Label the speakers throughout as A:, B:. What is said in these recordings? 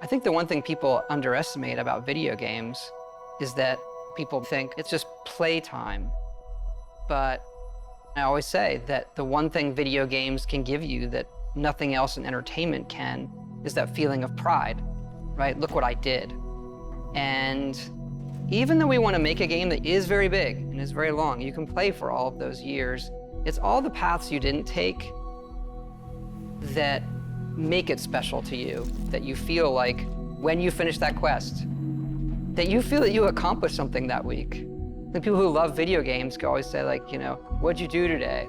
A: I think the one thing people underestimate about video games is that people think it's just playtime. But I always say that the one thing video games can give you that nothing else in entertainment can is that feeling of pride, right? Look what I did. And even though we want to make a game that is very big and is very long, you can play for all of those years. It's all the paths you didn't take that make it special to you, that you feel like when you finish that quest, that you feel that you accomplished something that week. The people who love video games can always say, like, you know, what'd you do today?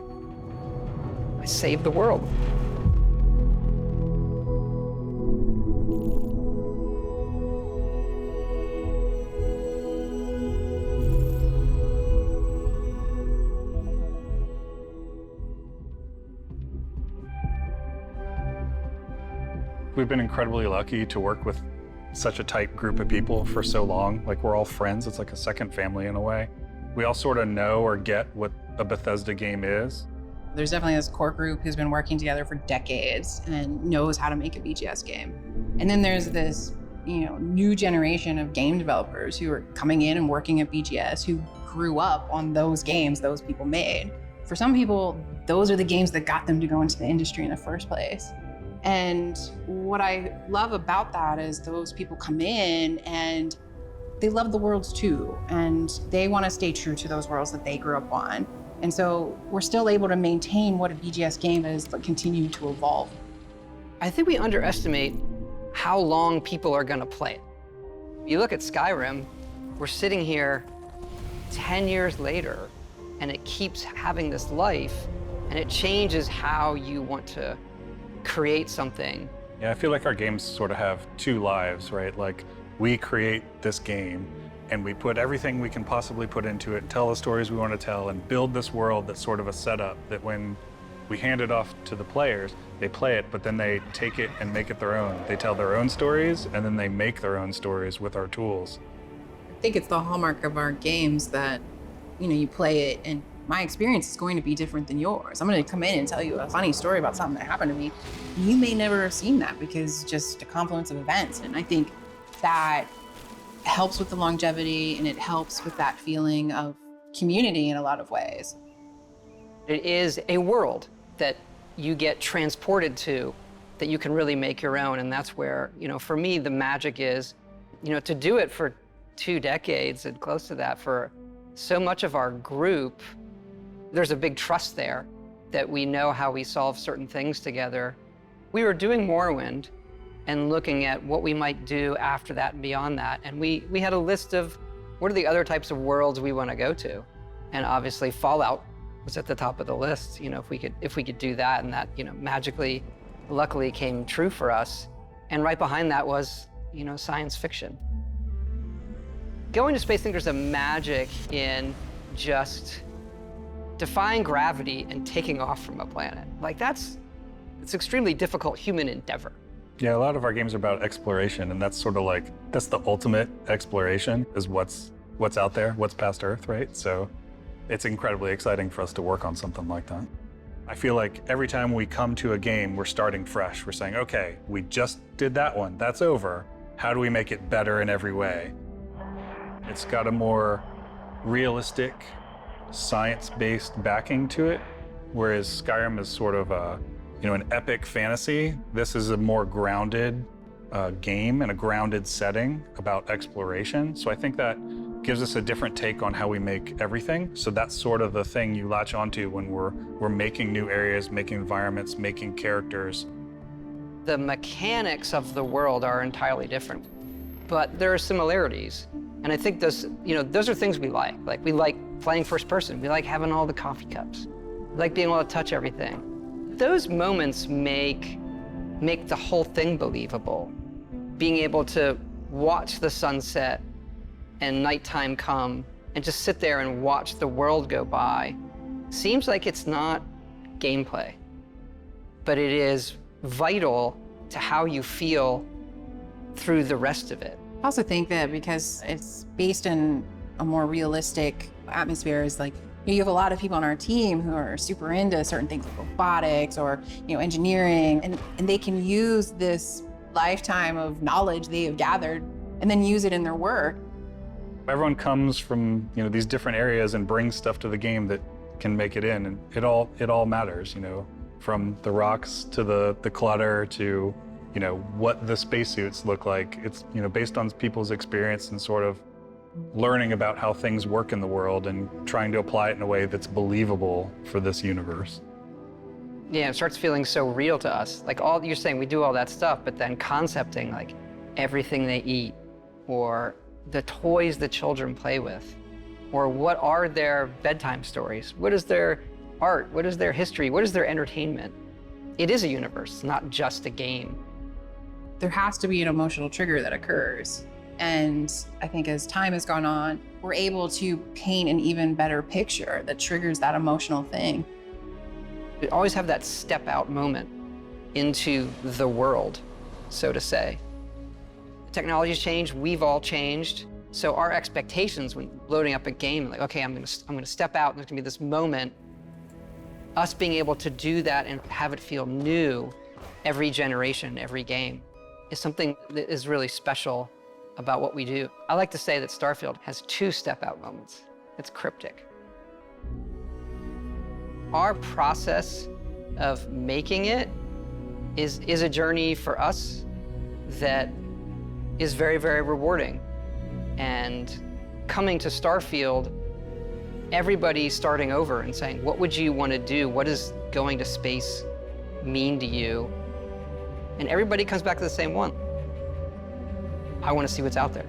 A: I saved the world.
B: We've been incredibly lucky to work with such a tight group of people for so long. Like, we're all friends. It's like a second family in a way. We all sort of know or get what a Bethesda game is.
C: There's definitely this core group who's been working together for decades and knows how to make a BGS game. And then there's this, new generation of game developers who are coming in and working at BGS who grew up on those games those people made. For some people, those are the games that got them to go into the industry in the first place. And what I love about that is those people come in and they love the worlds too, and they want to stay true to those worlds that they grew up on. And so we're still able to maintain what a BGS game is, but continue to evolve.
A: I think we underestimate how long people are going to play it. You look at Skyrim, we're sitting here 10 years later, and it keeps having this life, and it changes how you want to create something.
B: Yeah, I feel like our games sort of have two lives, right? Like, we create this game and we put everything we can possibly put into it and tell the stories we want to tell and build this world that's sort of a setup that when we hand it off to the players, they play it, but then they take it and make it their own. They tell their own stories and then they make their own stories with our tools.
C: I think it's the hallmark of our games that, you play it and my experience is going to be different than yours. I'm going to come in and tell you a funny story about something that happened to me. You may never have seen that because just a confluence of events. And I think that helps with the longevity and it helps with that feeling of community in a lot of ways.
A: It is a world that you get transported to that you can really make your own. And that's where, for me, the magic is, to do it for 2 decades and close to that for so much of our group. There's a big trust there that we know how we solve certain things together. We were doing Morrowind and looking at what we might do after that and beyond that. And we had a list of what are the other types of worlds we want to go to. And obviously Fallout was at the top of the list, if we could do that, and that, magically, luckily came true for us. And right behind that was, science fiction. Going to space, I think there's a magic in just defying gravity and taking off from a planet. Like, it's extremely difficult human endeavor.
B: Yeah, a lot of our games are about exploration, and that's sort of like, that's the ultimate exploration, is what's out there, what's past Earth, right? So it's incredibly exciting for us to work on something like that. I feel like every time we come to a game, we're starting fresh. We're saying, okay, we just did that one, that's over. How do we make it better in every way? It's got a more realistic, science-based backing to it, whereas Skyrim is sort of an epic fantasy. This is a more grounded game and a grounded setting about exploration. So I think that gives us a different take on how we make everything. So that's sort of the thing you latch onto when we're making new areas, making environments, making characters.
A: The mechanics of the world are entirely different, but there are similarities. And I think those are things we like. Like, we like playing first person. We like having all the coffee cups. We like being able to touch everything. Those moments make the whole thing believable. Being able to watch the sunset and nighttime come and just sit there and watch the world go by seems like it's not gameplay, but it is vital to how you feel through the rest of it.
C: I also think that because it's based in a more realistic atmosphere, is like, you have a lot of people on our team who are super into certain things like robotics or engineering, and they can use this lifetime of knowledge they have gathered and then use it in their work.
B: Everyone comes from, these different areas and brings stuff to the game that can make it in, and it all matters, from the rocks to the clutter to, what the spacesuits look like. It's, based on people's experience and sort of learning about how things work in the world and trying to apply it in a way that's believable for this universe.
A: Yeah, it starts feeling so real to us. Like you're saying, we do all that stuff, but then concepting like everything they eat, or the toys the children play with, or what are their bedtime stories? What is their art? What is their history? What is their entertainment? It is a universe, not just a game.
C: There has to be an emotional trigger that occurs. And I think as time has gone on, we're able to paint an even better picture that triggers that emotional thing.
A: We always have that step out moment into the world, so to say. Technology's changed, we've all changed. So our expectations when loading up a game, like, okay, I'm gonna step out, and there's gonna be this moment. Us being able to do that and have it feel new every generation, every game, is something that is really special about what we do. I like to say that Starfield has 2 step-out moments. It's cryptic. Our process of making it is a journey for us that is very, very rewarding. And coming to Starfield, everybody's starting over and saying, what would you want to do? What does going to space mean to you? And everybody comes back to the same one. I want to see what's out there.